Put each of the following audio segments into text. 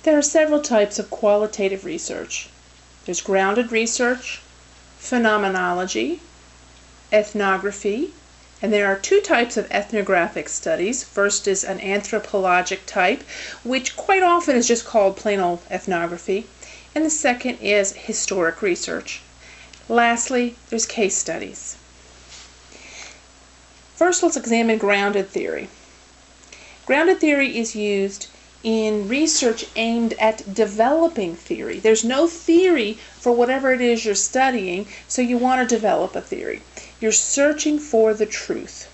There are several types of qualitative research. There's grounded research, phenomenology, ethnography, and there are two types of ethnographic studies. First is an anthropologic type, which quite often is just called plain old ethnography, and the second is historic research. Lastly, there's case studies. First, let's examine grounded theory. Grounded theory is used in research aimed at developing theory. There's no theory for whatever it is you're studying, so you want to develop a theory. You're searching for the truth.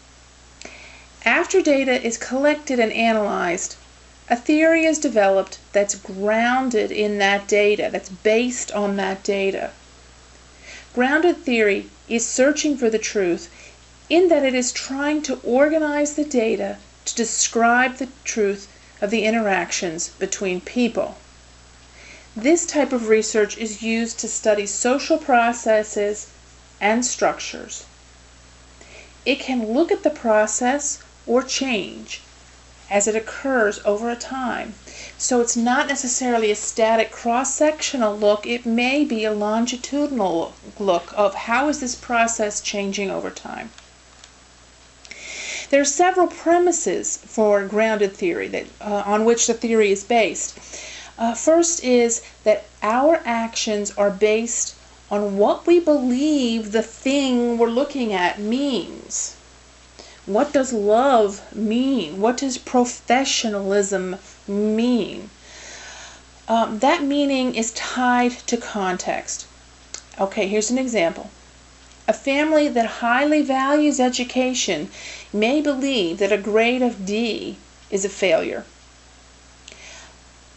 After data is collected and analyzed, a theory is developed that's grounded in that data, that's based on that data. Grounded theory is searching for the truth in that it is trying to organize the data to describe the truth of the interactions between people. This type of research is used to study social processes and structures. It can look at the process or change as it occurs over a time. So it's not necessarily a static cross-sectional look, it may be a longitudinal look of how is this process changing over time. There are several premises for grounded theory on which the theory is based. First is that our actions are based on what we believe the thing we're looking at means. What does love mean? What does professionalism mean? That meaning is tied to context. Okay, here's an example. A family that highly values education may believe that a grade of D is a failure.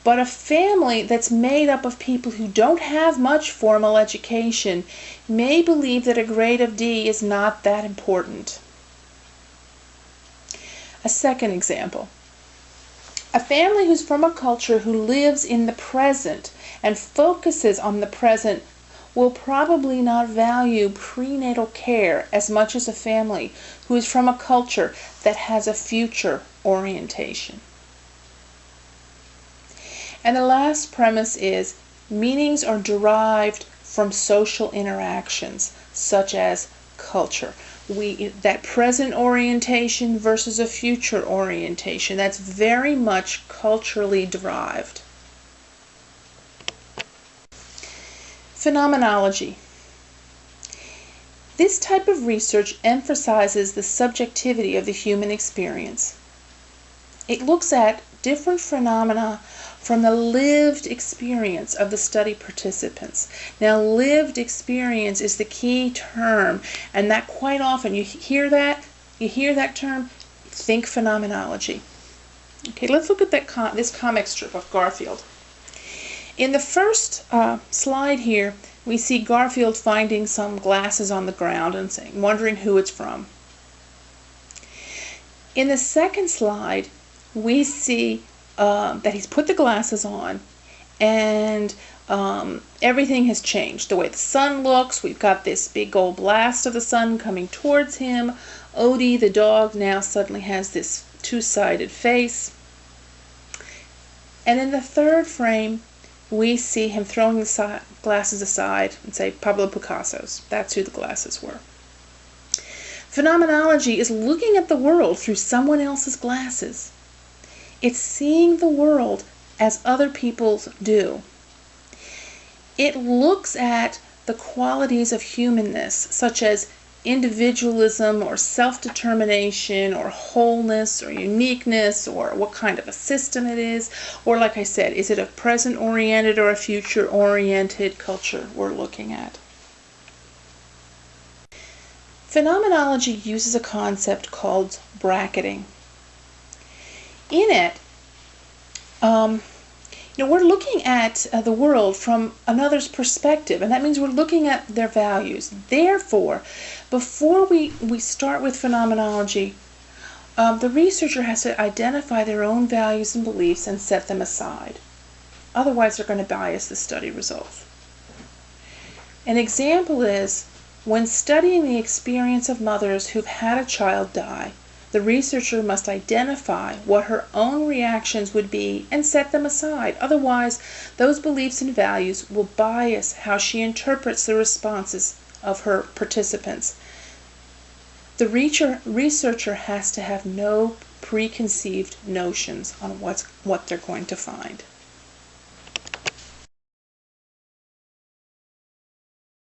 But a family that's made up of people who don't have much formal education may believe that a grade of D is not that important. A second example. A family who's from a culture who lives in the present and focuses on the present will probably not value prenatal care as much as a family who is from a culture that has a future orientation. And the last premise is meanings are derived from social interactions, such as culture. That present orientation versus a future orientation, that's very much culturally derived. Phenomenology. This type of research emphasizes the subjectivity of the human experience. It looks at different phenomena from the lived experience of the study participants. Now, lived experience is the key term, and that quite often you hear that term, think phenomenology. Okay, let's look at this comic strip of Garfield. In the first slide here, we see Garfield finding some glasses on the ground and wondering who it's from. In the second slide, we see that he's put the glasses on and everything has changed. The way the sun looks, we've got this big old blast of the sun coming towards him. Odie, the dog, now suddenly has this two-sided face. And in the third frame, we see him throwing the glasses aside and say, Pablo Picasso's. That's who the glasses were. Phenomenology is looking at the world through someone else's glasses. It's seeing the world as other people do. It looks at the qualities of humanness, such as individualism or self-determination or wholeness or uniqueness or what kind of a system it is, or like I said, is it a present-oriented or a future-oriented culture we're looking at. Phenomenology uses a concept called bracketing. In it, we're looking at the world from another's perspective, and that means we're looking at their values. Therefore, before we start with phenomenology, the researcher has to identify their own values and beliefs and set them aside. Otherwise, they're going to bias the study results. An example is when studying the experience of mothers who've had a child die, The researcher must identify what her own reactions would be and set them aside. Otherwise, those beliefs and values will bias how she interprets the responses of her participants. The researcher has to have no preconceived notions on what they're going to find.